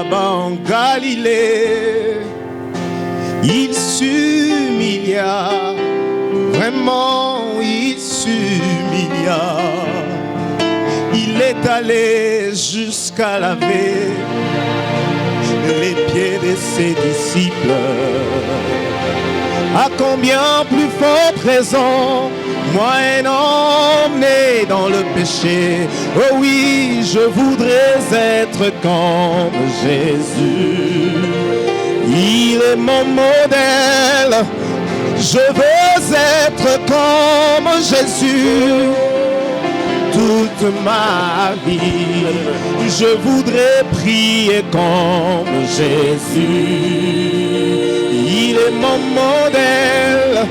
là-bas en Galilée, il s'humilia, vraiment il s'humilia. Il est allé jusqu'à laver les pieds de ses disciples. À combien plus forte raison, moi un homme né dans le péché, oh oui, je voudrais être comme Jésus. Il est mon modèle, je veux être comme Jésus. Toute ma vie, je voudrais prier comme Jésus. Il est mon modèle,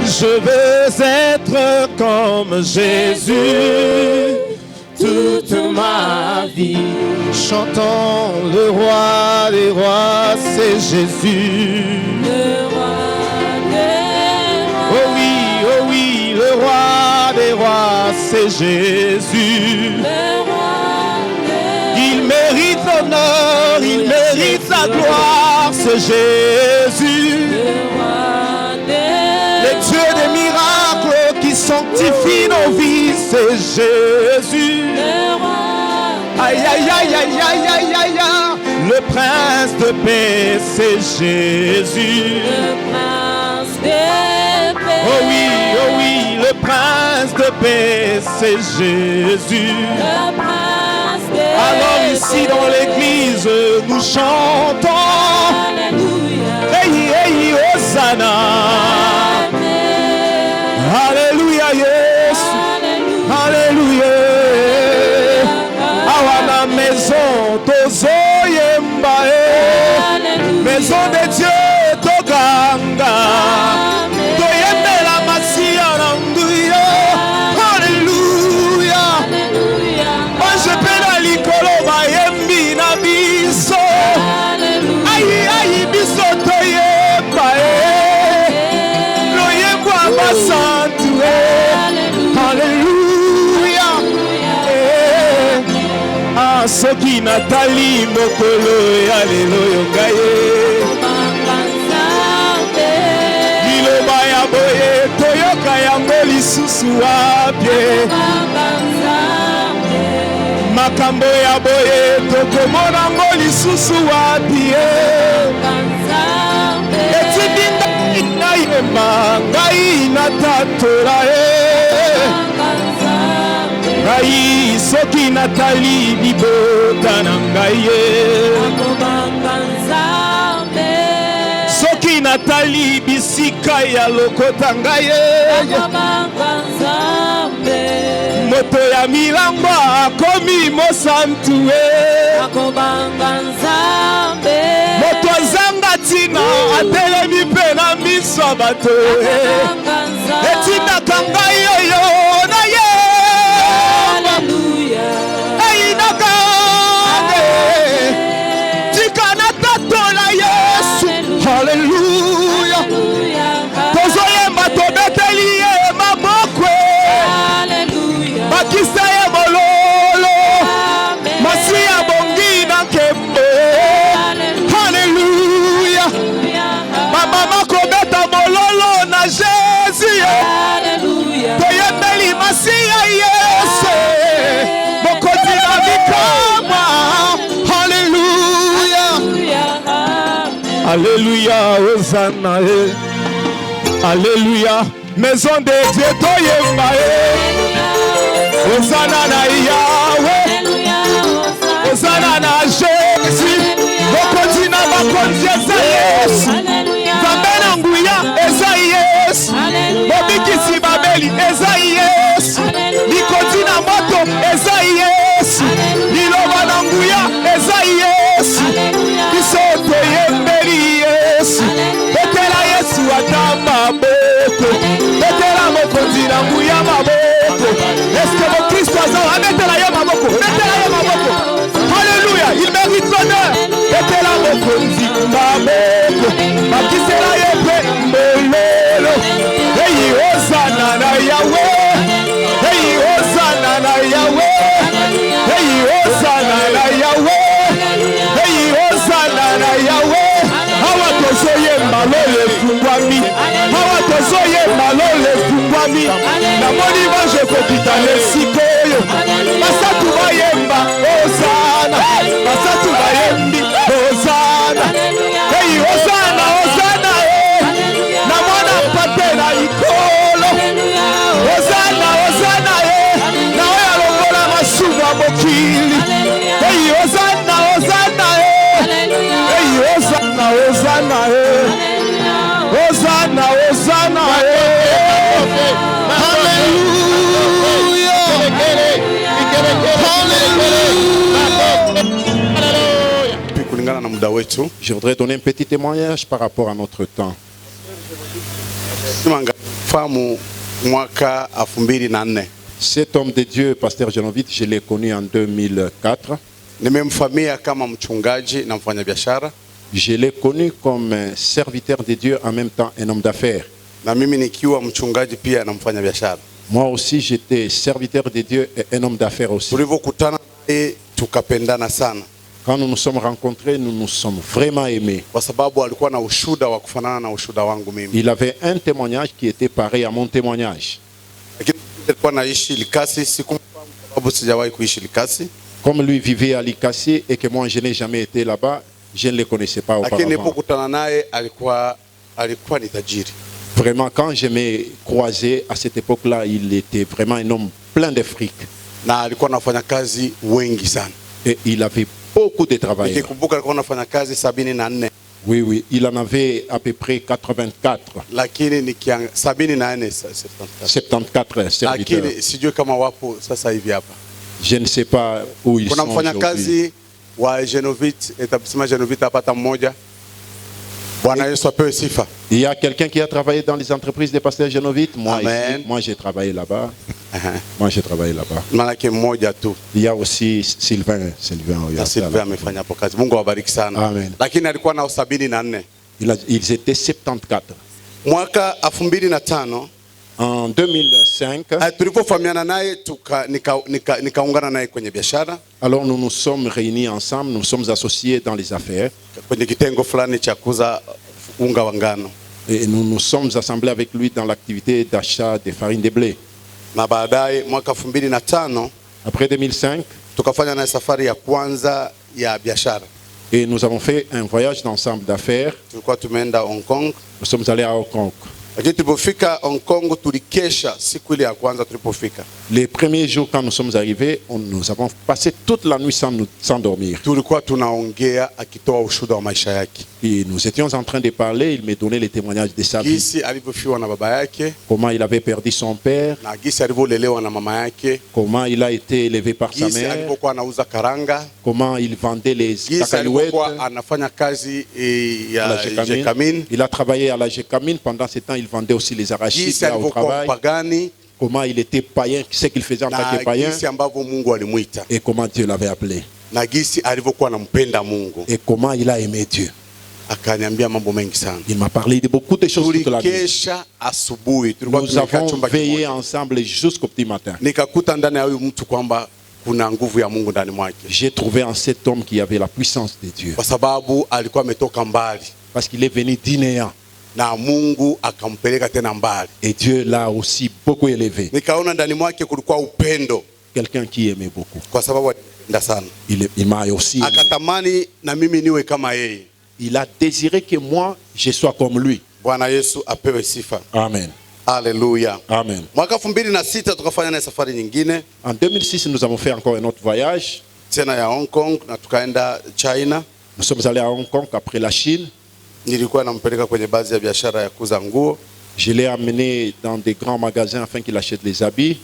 je veux être comme Jésus. Toute ma vie, chantons le roi des rois, c'est Jésus. Le roi des rois. Oh oui, oh oui, le roi des rois, c'est Jésus. Le roi des Il mérite l'honneur, il mérite la gloire, c'est Jésus. Le Dieu des miracles qui sanctifie nos vies, c'est Jésus. Aïe, aïe, aïe, aïe, aïe, aïe, aïe, aïe. Le prince de paix, c'est Jésus. Le prince de paix. Oh oui, oh oui, le prince de paix, c'est Jésus. Le prince de paix. Alors ici dans l'église, nous chantons. Alléluia. Hey, hey, Hosanna. Alléluia, yes. Alléluia. Awana maison, tozoyemba. Maison de Dieu, toganga. Toyembela masia nanduya. Alléluia. Ange pena likolo bayembi na biso. Aïe, aïe, biso toyemba. Loyembo abasantu. Alléluia. Ah, soki natali mokolo ya lelo yo ngaye. Liloba ya boye toyoka yango lisusu wapye. Makambo ya boye tokomona ngo lisusu wapye. Etibinda inayemba ngai natatola ngai soki natali libota na ngai soki natali bisika ya lokota ngai moto ya milango akomi mosantu moto azanga ntina atelemi mpe na miso ya bato etindaka ngai oyo na ye eyinaka tika na tatola Yesu. Haleluya. Tozoyemba tobeteli ye maboko bakisa ye mololo masi ya bongi na nkembo. Haleluya. Bamama kobeta mololo na Jésus. Toyembeli masi ya Yesu mokonzi na bikama. Haleluya. Alléluia, Hosanna. Alléluia. Maison de Dieu, toyemba. Hosanna na Yahweh. Hosanna na Jésus. Bokonzi na bakonzi eza Yesu. Nzambe na nguya eza Yesu. Bobikisi babeli eza Yesu. Likonzi na moto eza Yesu. Liloba na nguya eza Yesu. Biso toyembeli Yesu. Betela Yesu ata maboko. Betela mokonzi na nguya maboko. Est-ce que mon Christ a betela ye maboko? Betela ye maboko. Alléluia, il mérite l'honneur. Betela mokonzi maboko. Bakisela ye pe mololo. Hey, Hosanna na Yahweh. Hey, Hosanna na Yahweh. Hey, Hosanna na Yahweh. Hey, tozoyemba lole fungwami namoni banjo kokita lesikoyo basatu bayemba ozana basatu bayembi ozana ei ozana ozana namona mpate na ikolo ozana ozana na oyo alongola masumu ya mokili ei ozana ozana ei ozana ozana ozana ozana kulingana na muda wetu. Je voudrais donner un petit témoignage par rapport à notre temps. Famu mwaka 2004. Cet homme de Dieu, pasteur Genovite, je l'ai connu en 2004. Nimemfamia kama mchungaji na mfanyabiashara. Je l'ai connu comme serviteur de Dieu, en même temps un homme d'affaires. Na mimi nikiwa mchungaji pia na mfanyabiashara. Moi aussi, j'étais serviteur de Dieu et un homme d'affaires aussi. Tulivokutana tukapendana sana. Quand nous nous sommes rencontrés, nous nous sommes vraiment aimés. Kwa sababu alikuwa na ushuda wa kufanana na ushuda wangu mimi. Il avait un témoignage qui était pareil à mon témoignage. Lakini alikuwa naishi Likasi, sikumfahamu sababu sijawahi kuishi Likasi. Comme lui vivait à Likasi et que moi je n'ai jamais été là-bas, je ne le connaissais pas auparavant. Lakini nilipokutana naye alikuwa ni tajiri. Vraiment, quand je m'ai croisé à cette époque-là, il était vraiment un homme plein de fric. Na alikuwa anafanya kazi wengi sana. Et il avait beaucoup de travail. Nikikumbuka alikuwa anafanya kazi 74. Oui, oui, il en avait à peu près 84. Lakini 74 74 serviteurs. Lakini sijui kama wapo sasa hivi hapa. Je ne sais pas où ils sont aujourd'hui. Kuna mfanyakazi wa Genovite, établissement Genovite hapa mmoja. Bwana Yesu apewe sifa. Il y a quelqu'un qui a travaillé dans les entreprises des pasteurs Genovite. Moi, Amen. Moi j'ai travaillé là-bas. Moi j'ai travaillé là-bas. Manake mmoja tu. Il y a aussi Sylvain. Sylvain amefanya hapo kazi. Mungu awabariki sana. Amen. Lakini alikuwa na 74. Ils étaient 74. Mwaka 2005 en 2005, tulipofahamiana naye nikaungana naye kwenye biashara. Alors nous nous sommes réunis ensemble, nous sommes associés dans les affaires. Kwenye kitengo fulani cha kuuza unga wa ngano. Et nous nous sommes assemblés avec lui dans l'activité d'achat de farine de blé. Na baadaye mwaka 2005, après 2005, tukafanya naye safari ya kwanza ya biashara. Et nous avons fait un voyage d'ensemble d'affaires. Tulikuwa tumeenda Hong Kong. Nous sommes allés à Hong Kong. Lakini tulipofika Hong Kong tulikesha siku ile ya kwanza tulipofika. Les premiers jours quand nous sommes arrivés, nous avons passé toute la nuit sans dormir. Tulikuwa tunaongea akitoa ushuhuda wa maisha yake. Et nous étions en train de parler, il me donnait les témoignages de sa vie. Gisi alivyofiwa na baba yake. Comment il avait perdu son père. Na gisi alivyolelewa na mama yake. Comment il a été élevé par sa mère. Gisi alivyokuwa anauza karanga. Comment il vendait les cacahuètes. Gisi alivyokuwa anafanya kazi ya Jekamine. Il a travaillé à la Jekamine. Pendant ce temps, il vendait aussi les arachides là au travail. Pagani. Comment il était païen, ce qu'il faisait en tant que païen. Et comment Dieu l'avait appelé. Et comment il a aimé Dieu. Il m'a parlé de beaucoup de choses toute la nuit. Nous avons veillé ensemble jusqu'au petit matin. J'ai trouvé en cet homme qui avait la puissance de Dieu. Parce qu'il est venu d'Inéa. Na Mungu akampeleka tena mbali. Et Dieu l'a aussi beaucoup élevé. Nikaona ndani mwake kulikuwa upendo. Quelqu'un qui aimait beaucoup. Kwa sababu alipenda sana. Il m'a aussi aimé. Akatamani na mimi niwe kama yeye. Il a désiré que moi je sois comme lui. Bwana Yesu apewe sifa. Amen. Alléluia. Amen. Mwaka 2006 tukafanya na safari nyingine. En 2006 nous avons fait encore un autre voyage. Tena ya Hong Kong na tukaenda China. Nous sommes allés à Hong Kong après la Chine. Nilikuwa nampeleka kwenye baadhi ya biashara ya kuuza nguo. Je l'ai amené dans des grands magasins afin qu'il achète les habits.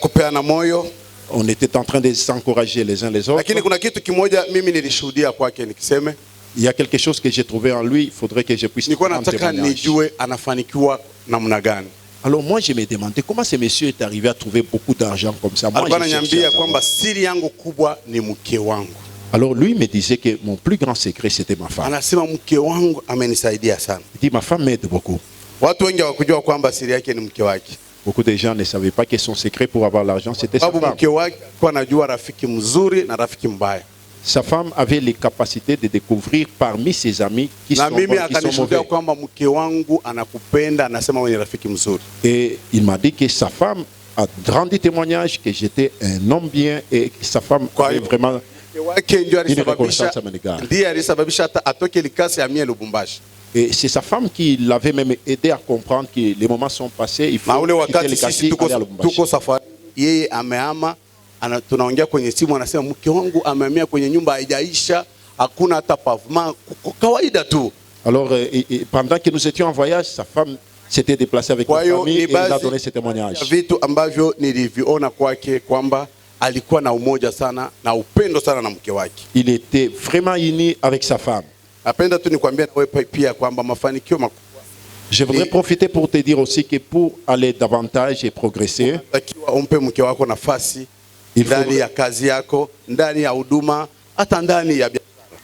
Kupeana moyo. On était en train de s'encourager les uns les autres. Lakini kuna kitu kimoja mimi nilishuhudia kwake nikiseme. Il y a quelque chose que j'ai trouvé en lui, il faudrait que je puisse nilikuwa nataka nijue anafanikiwa namna gani. Alors moi je me demandais comment ce monsieur est arrivé à trouver beaucoup d'argent comme ça. Alikuwa ananiambia kwamba siri yangu kubwa ni mke wangu. Alors lui me disait que mon plus grand secret c'était ma femme. Anasema mke wangu amenisaidia sana. Il dit ma femme m'aide beaucoup. Watu wengi hawakujua kwamba siri yake ni mke wake. Beaucoup de gens ne savaient pas que son secret pour avoir l'argent c'était sa femme. Mke wake kwa anajua rafiki mzuri na rafiki mbaya. sa femme avait les capacités de découvrir parmi ses amis qui Na sont mimi bons, qui sont akanishuhudia mauvais. kwamba mke wangu anakupenda, anasema wewe ni rafiki mzuri. Et il m'a dit que sa femme a rendu témoignage que j'étais un homme bien et que sa femme Kwa avait hiyo, vraiment mke wake ndio reconnaissance alisababisha à mon égard. ndiye alisababisha hata atoke Likasi amie Lubumbashi. Et c'est sa femme qui l'avait même aidé à comprendre que les moments sont passés, il faut Na ule quitter wakati les sisi quartiers, aller à Lubumbashi. tuko safari, yeye amehama, tunaongea kwenye simu, anasema mke wangu amehamia kwenye nyumba haijaisha, hakuna hata pavement, kawaida tu. Alors, pendant que nous étions en voyage, sa femme s'était déplacée avec Kwa la hiyo famille ni et il a baadhi donné ce témoignage. ya vitu ambavyo niliviona kwake kwamba alikuwa na umoja sana na upendo sana na mke wake. Il était vraiment uni avec sa femme. Napenda tu nikwambie na wewe pia kwamba mafanikio makubwa Je voudrais profiter pour te dire aussi que pour aller davantage et progresser, takiwa umpe mke wako nafasi Il ndani faudrait- ya kazi yako, ndani ya huduma, hata ndani ya biashara.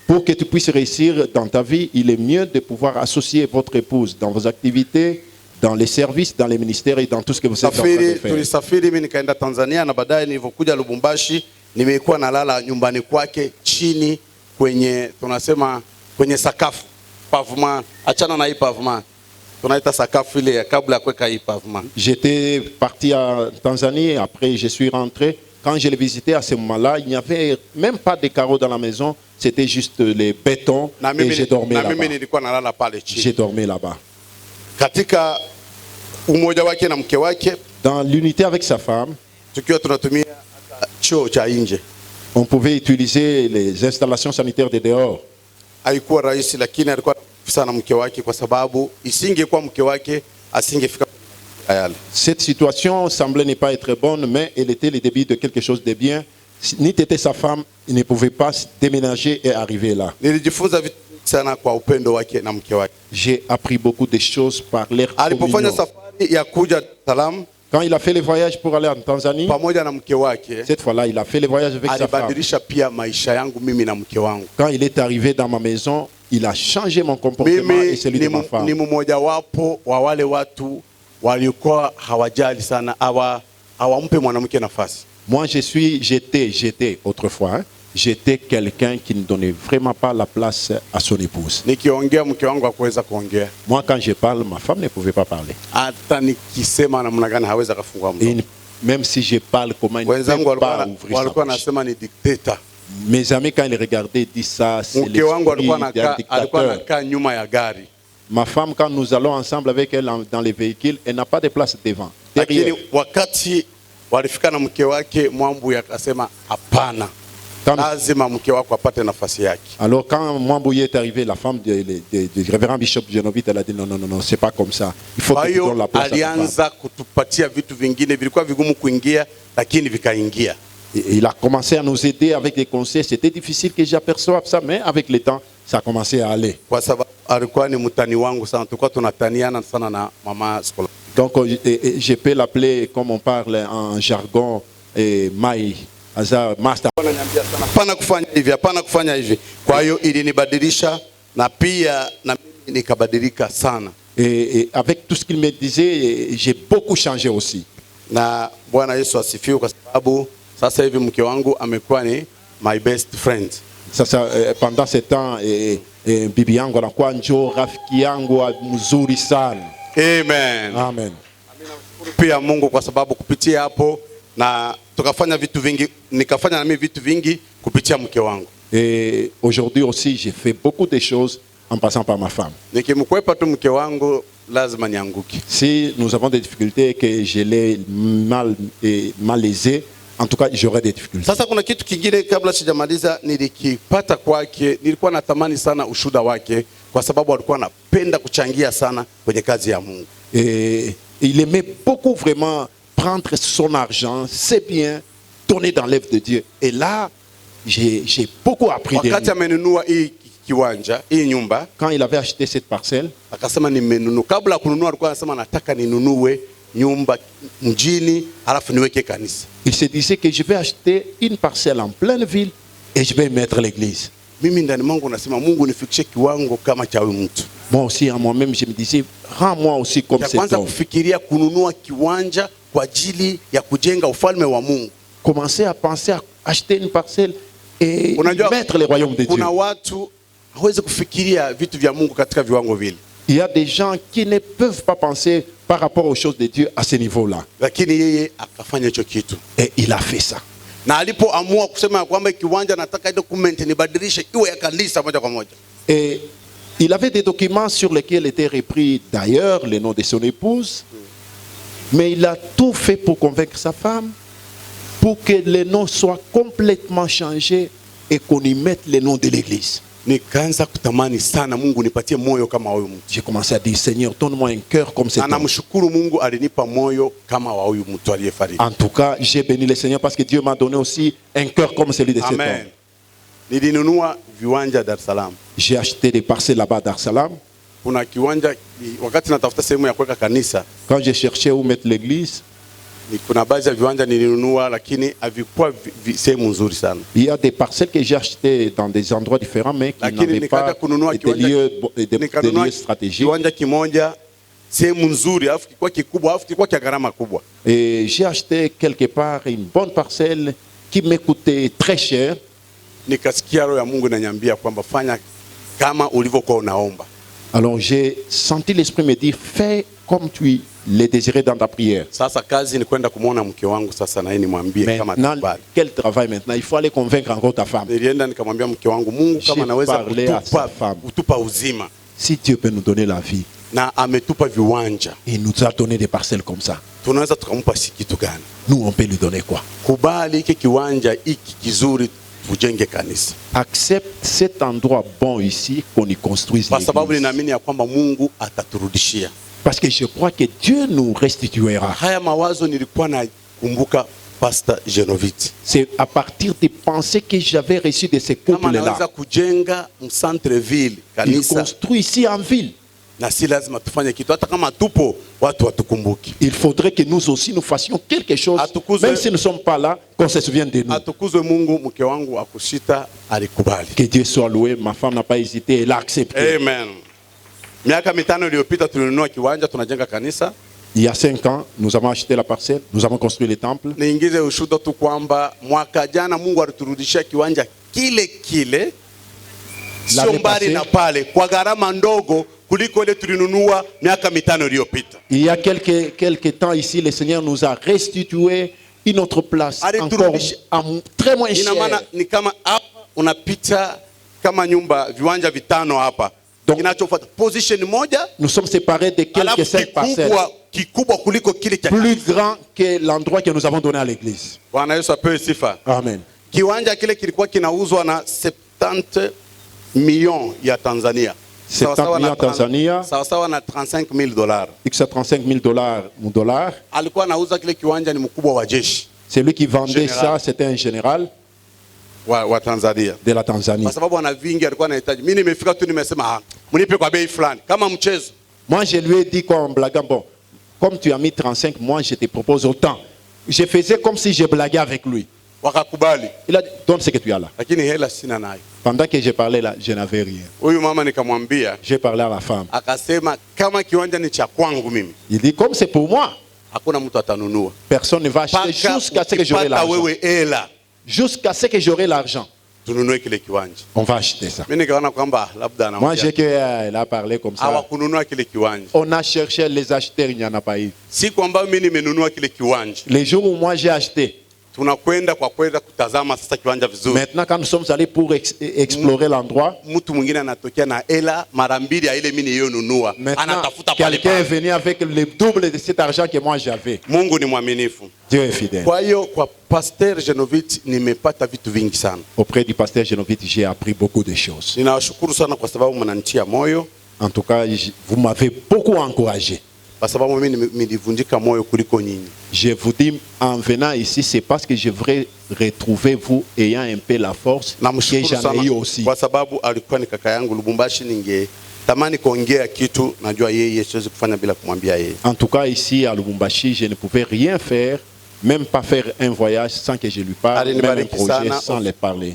pour que tu puisses réussir dans ta vie, il est mieux de pouvoir associer votre épouse dans vos activités, dans les services, dans les ministères et dans tout ce que vous êtes en train de Safiri, faire. tulisafiri mimi nikaenda Tanzania na baadaye nilivyokuja Lubumbashi nimekuwa nalala nyumbani kwake chini kwenye tunasema kwenye sakafu pavement, achana na hii pavement, tunaita sakafu ile ya kabla ya kuweka hii pavement. J'étais parti en Tanzanie, après je suis rentré. Quand je l'ai visité à ce moment-là, il n'y avait même pas de carreaux dans la maison, c'était juste les bétons Na et mimi, j'ai dormi na mimi là-bas. nilikuwa nalala pale J'ai chini. dormi là-bas. Katika umoja wake na mke wake Dans l'unité avec sa femme, tukiwa tunatumia hata choo cha nje. on pouvait utiliser les installations sanitaires de dehors. Haikuwa rahisi, lakini alikuwa sana mke wake, kwa sababu isingekuwa mke wake asingefika yale. Cette situation semblait ne pas être bonne, mais elle était le début de quelque chose de bien. Si ni était sa femme, il ne pouvait pas se déménager et arriver là. Nilijifunza vitu sana kwa upendo wake na mke wake. J'ai appris beaucoup de choses par leur Alipofanya communion. safari ya kuja Dar es Salaam Quand il a fait le voyage pour aller en Tanzanie, pamoja na mke wake, cette fois-là, il a fait le voyage avec sa femme. alibadilisha pia maisha yangu mimi na mke wangu. Quand il est arrivé dans ma maison, il a changé mon comportement et Mimi celui de ma femme. ni mmoja wapo wa wale watu walikuwa hawajali sana, hawampe mwanamke nafasi. Moi, j'étais autrefois, hein, j'étais quelqu'un qui ne donnait vraiment pas la place à son épouse. Nikiongea mke wangu hakuweza kuongea, Moi, quand je parle, ma femme ne pouvait pas parler. hata nikisema namna gani hawezi akafungua Et mdomo. même si je parle, comment il ne Wenzangu peut pas ouvrir sa walikuwa bouche. nasema ni dikteta. Mes amis, quand ils regardaient, disent ça, c'est Mke wangu alikuwa l'esprit d'un alikuwa dictateur. anakaa nyuma ya gari, Ma femme, quand nous allons ensemble avec elle dans les véhicules, elle n'a pas de place devant. Derrière. lakini wakati walifika na mke wake, Mwambu akasema hapana, Quand- lazima mke wako apate nafasi yake. Alors quand Mwambouye est arrivé, la femme du révérend Bishop Genovite, elle a dit non, non, non, non, c'est pas comme ça. Il faut Kwa que tu donnes hiyo la place à ta femme. alianza kutupatia vitu vingine vilikuwa vigumu kuingia, lakini vikaingia. Et il a commencé à nous aider avec des conseils. C'était difficile que j'aperçoive ça, mais avec le temps, ça a commencé à aller. Kwa sababu alikuwa ni mtani wangu sana, tulikuwa tunataniana sana na mama Skola. Donc je peux l'appeler, comme on parle en jargon, Mai, Hazard, Master. Ananiambia sana, hapana kufanya hivi, hapana kufanya hivi. Kwa hiyo ilinibadilisha na pia na mimi nikabadilika sana, Et avec tout ce qu'il me disait, j'ai beaucoup changé aussi. na Bwana Yesu asifiwe, kwa sababu sasa hivi mke wangu amekuwa ni my best friend. Sasa pendant ce temps, bibi yangu anakuwa njo rafiki yangu mzuri sana. Amen. Amen. Pia Mungu kwa sababu kupitia hapo na tukafanya vitu vingi, nikafanya na mimi vitu vingi kupitia mke wangu. Et aujourd'hui aussi, j'ai fait beaucoup de choses en passant par ma femme. Nikimkwepa tu mke wangu lazima nianguke. Si nous avons des difficultés et que je l'ai mal aisé, en tout cas, j'aurai des difficultés. Sasa kuna kitu kingine kabla sijamaliza nilikipata kwake, nilikuwa natamani sana ushuhuda wake kwa sababu alikuwa anapenda kuchangia sana kwenye kazi ya Mungu. Et il aimait beaucoup vraiment prendre son argent, ses biens, donner dans l'œuvre de Dieu. Et là, j'ai beaucoup appris de Wakati lui. amenunua hii kiwanja, hii nyumba, Quand il avait acheté cette parcelle, akasema nimenunua. Kabla ya kununua alikuwa anasema nataka ninunue nyumba mjini alafu niweke kanisa. il se disait que je vais acheter une parcelle en pleine ville et je vais mettre l'église. Mimi ndani mwangu nasema Mungu nifikishe kiwango kama cha huyu mtu. Moi aussi, à moi-même, je me disais, rends-moi aussi comme Ya cet kwanza homme. kufikiria kununua kiwanja kwa ajili ya kujenga ufalme wa Mungu. Commencer à penser à acheter une parcelle et Unajua, mettre le royaume de Dieu. kuna watu hawezi kufikiria vitu vya Mungu katika viwango vile, Il y a des gens qui ne peuvent pas penser par rapport aux choses de Dieu à ce niveau-là. lakini yeye akafanya hicho kitu, Et il a fait ça. na alipoamua kusema ya kwamba kiwanja nataka ile document nibadilishe iwe ya kanisa moja kwa moja, Et il avait des documents sur lesquels était repris d'ailleurs le nom de son épouse, mais il a tout fait pour convaincre sa femme, pour que le nom soit complètement changé et qu'on y mette le nom de l'église. nikaanza kutamani sana Mungu nipatie moyo kama huyu mtu. J'ai commencé à dire, Seigneur, donne-moi un cœur comme cet Na homme. namshukuru Mungu alinipa moyo kama wa huyu mtu aliyefariki. En tout cas, j'ai béni le Seigneur parce que Dieu m'a donné aussi un cœur comme celui de cet Amen. homme. Nilinunua viwanja Dar es Salaam. J'ai acheté des parcelles là-bas à Dar es Salaam. Kuna kiwanja wakati natafuta sehemu ya kuweka kanisa, Quand j'ai cherché où mettre l'église, kuna baadhi ya viwanja nilinunua, lakini havikuwa sehemu nzuri sana. il y a des parcelles que j'ai achetées dans des endroits différents, mais qui Lakini n'avaient pas nikaja kununua des nikanunua lieux stratégiques. kiwanja kimoja sehemu nzuri, alafu kilikuwa kikubwa, alafu kilikuwa kia gharama kubwa. Et j'ai acheté quelque part une bonne parcelle qui me coûtait très cher. Nikasikia roho ya Mungu inaniambia kwamba fanya kama ulivyokuwa unaomba. Alors j'ai senti l'esprit me dire, fais comme tu le désirais dans ta prière. Sasa kazi ni kwenda kumwona mke wangu sasa, na yeye nimwambie kama Maintenant, atakubali. quel travail maintenant? Il faut aller convaincre encore ta femme. Nilienda nikamwambia mke wangu, Mungu kama J'ai anaweza parlé à sa femme. kutupa uzima Si Dieu peut nous donner la vie, na ametupa viwanja, il nous a donné des parcelles comme ça. tunaweza tukampa kitu gani? Nous, on peut lui donner quoi? Kubali hiki kiwanja hiki kizuri, tujenge kanisa, Accepte cet endroit bon ici, qu'on y construise kwa sababu l'église. ninaamini ya kwamba Mungu ataturudishia. Parce que je crois que Dieu nous restituera. Haya mawazo nilikuwa nakumbuka Pastor Genovite, C'est à partir des pensées que j'avais reçues de ces kama anaweza couples-là. kujenga centre ville Il kanisa, construit ici en ville. na si lazima tufanye kitu, hata kama tupo watu watukumbuki. Il faudrait que nous aussi nous fassions quelque chose, Atukuzwe- même si nous ne sommes pas là, qu'on se souvienne de nous. Atukuzwe Mungu, mke wangu akusita alikubali. Que Dieu soit loué, ma femme n'a pas hésité, elle a accepté. Amen. Miaka mitano iliyopita tulinunua kiwanja, tunajenga kanisa. Il y a 5 ans, nous avons acheté la parcelle, nous avons construit le temple. Niingize ushuhuda tu kwamba mwaka jana Mungu aliturudishia kiwanja kile kile, sio mbali na pale, kwa gharama ndogo kuliko ile tulinunua miaka mitano iliyopita. Il y a quelques temps ici, le Seigneur nous a restitué une autre place Allez, encore turudishe. très moins Ina maana chère. ni kama hapa unapita kama nyumba viwanja vitano hapa. Donc- Kinachofuata position moja, Nous sommes séparés de quelques alafu 5 parcelles, kikubwa kuliko kile cha plus grand que l'endroit que nous avons donné à l'église. Bwana Yesu apewe sifa. Amen. Kiwanja kile kilikuwa kinauzwa na 70 milioni ya Tanzania. 70 millions Tanzania. Sawa sawa na $35,000. $35,000 mon dollar. Alikuwa anauza kile kiwanja, ni mkubwa wa jeshi Celui qui vendait Général. ça, c'était un général wa Tanzania. de la Tanzanie. Kwa sababu ana vingi, alikuwa anahitaji. Mimi nimefika tu nimesema mnipe kwa bei fulani kama mchezo. Moi, je lui ai dit quoi en blaguant, bon, comme tu as mis 35, moi, je te propose autant. Je faisais comme si je blaguais avec lui. Wakakubali, Il a dit, donne ce que tu as là. lakini hela sina nayo. Pendant que je parlais là, je n'avais rien. Huyu mama nikamwambia, J'ai parlé à la femme. akasema kama kiwanja ni cha kwangu mimi, Il dit, comme c'est pour moi, hakuna mtu atanunua personne ne va acheter mpaka jusqu'à ce que j'aurai ukipata l'argent. wewe hela Jusqu'à ce que j'aurai l'argent, tununue kile kiwanja. on va acheter ça. Mimi nikaona kwamba labda Moi, anaongea j'ai qu'elle a parlé comme ça. hawakununua kile kiwanja. On a cherché les acheteurs, il n'y en a pas eu. Siku ambayo mimi nimenunua kile kiwanja, Les jours où moi j'ai acheté, tunakwenda kwa kwenda kutazama sasa kiwanja vizuri. maintenant quand nous sommes allés pour explorer l'endroit, Mtu mwingine anatokea na hela mara mbili ya ile mimi niliyonunua, maintenant anatafuta pale quelqu'un est pale. venu avec le double de cet argent que moi j'avais. Mungu ni mwaminifu. Dieu est fidèle. Kwa hiyo kwa Pastor Genovite nimepata vitu vingi sana. Auprès du pasteur Genovite, j'ai appris beaucoup de choses. Ninawashukuru sana kwa sababu mnanitia moyo, En tout cas, vous m'avez beaucoup encouragé. kwa sababu mimi nilivunjika moyo kuliko nyinyi. Je vous dis, en venant ici, c'est parce que je voudrais retrouver vous ayant un peu la force que Namshukuru j'en ai sana eu aussi. kwa sababu alikuwa ni kaka yangu Lubumbashi. Ningetamani kuongea kitu, najua yeye siwezi kufanya bila kumwambia yeye. En tout cas, ici à Lubumbashi, je ne pouvais rien faire, même pas faire un voyage sans que je lui parle, Allez, même un nibariki projet sana. sans les parler.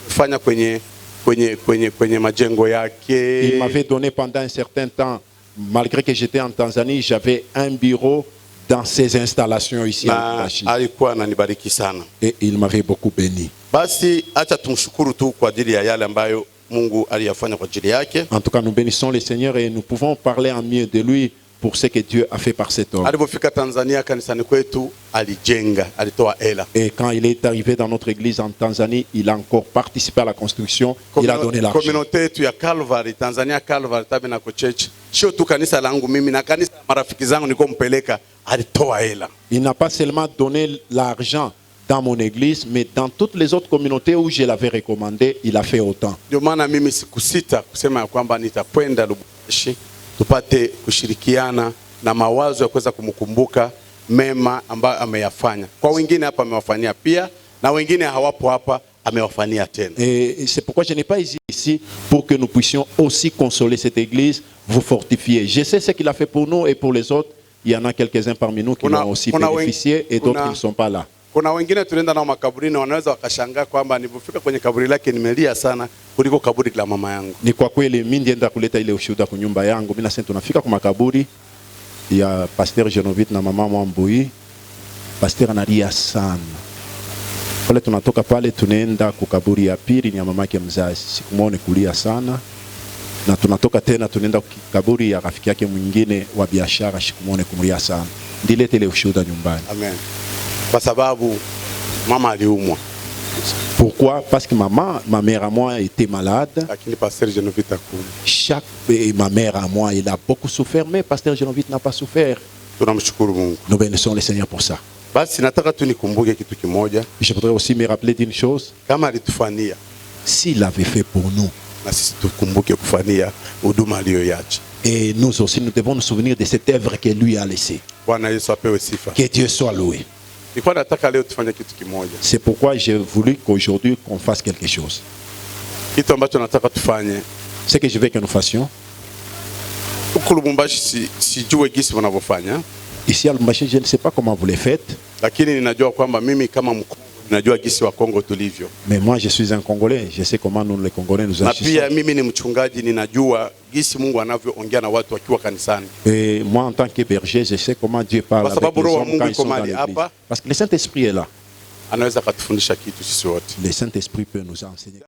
Fanya kwenye majengo Il yake. m'avait donné pendant un certain temps, malgré que j'étais en Tanzanie, j'avais un bureau dans ses installations ici à na Lubumbashi. alikuwa ananibariki sana. Et il m'avait beaucoup béni. Basi acha tumshukuru tu kwa ajili ya yale ambayo Mungu aliyafanya kwa ajili yake. En tout cas, nous bénissons le Seigneur et nous pouvons parler en mieux de lui pour ce que Dieu a fait par cet homme. Alipofika Tanzania kanisani kwetu alijenga, alitoa hela. Et quand il est arrivé dans notre église en Tanzanie, il a encore participé à la construction, il a donné l'argent. Communauté yetu ya Calvary, Tanzania Calvary Tabernacle Church, sio tu kanisa langu mimi na kanisa la marafiki zangu niko mpeleka, alitoa hela. Il n'a pas seulement donné l'argent dans mon église, mais dans toutes les autres communautés où je l'avais recommandé, il a fait autant. Ndio maana mimi sikusita kusema kwamba nitakwenda Lubumbashi tupate kushirikiana na mawazo ya kuweza kumkumbuka mema ambayo ameyafanya. Kwa wengine hapa amewafanyia pia na wengine hawapo hapa amewafanyia tena. Et c'est pourquoi je n'ai pas hésité ici pour que nous puissions aussi consoler cette église, vous fortifier. Je sais ce qu'il a fait pour nous et pour les autres. Il y en a quelques-uns parmi nous qui l'ont aussi bénéficié et d'autres qui ne sont pas là. Kuna wengine tunaenda nao makaburini wanaweza wakashangaa kwamba nilipofika kwenye kaburi lake nimelia sana kuliko kaburi la mama yangu. Ni kwa kweli mimi ndienda kuleta ile ushuhuda kwa nyumba yangu. Mimi nasema tunafika kwa makaburi ya Pasteur Genovite na mama Mwambui. Pasteur analia sana. Pale tunatoka pale tunaenda kwa kaburi ya pili ni ya mamake mzazi. Sikumwone kulia sana. Na tunatoka tena tunaenda kwa kaburi ya rafiki yake mwingine wa biashara, sikumwone kumlia sana. Ndilete ile ushuhuda nyumbani. Amen. Kwa sababu mama aliumwa. Pourquoi? Parce que ma mère à moi était malade. Lakini Pasteur Genovite akuma. Ma mère à moi, il a beaucoup souffert, mais Pasteur Genovite n'a pas souffert. Tunamshukuru Mungu. Nous bénissons le Seigneur pour ça. Basi nataka tu nikumbuke kitu kimoja. Je voudrais aussi me rappeler d'une chose. Kama alitufania, s'il avait fait pour nous, na sisi tukumbuke kufania huduma aliyoiacha. Et nous aussi, nous devons nous souvenir de cette œuvre que lui a laissée. Bwana Yesu apewe sifa. Que Dieu soit loué. Nilikuwa nataka leo tufanye kitu kimoja. C'est pourquoi j'ai voulu qu'aujourd'hui qu'on fasse quelque chose. Kitu ambacho nataka tufanye. Ce que je veux que nous fassions. Huko Lubumbashi sijue gisi wanavyofanya. Ici à Lubumbashi, je ne sais pas comment vous les faites. Lakini ninajua kwamba mimi kama Mkongo ninajua gisi wa Kongo tulivyo. Mais moi je suis un Congolais, je sais comment nous les Congolais nous agissons. Na pia mimi ni mchungaji, ninajua gisi Mungu anavyoongea na watu wakiwa kanisani. Et moi en tant que berger, je sais comment Dieu parle avec les hommes quand ils sont dans l'église. Parce que le Saint-Esprit est là. Anaweza katufundisha kitu sisi wote. Le Saint-Esprit peut nous enseigner.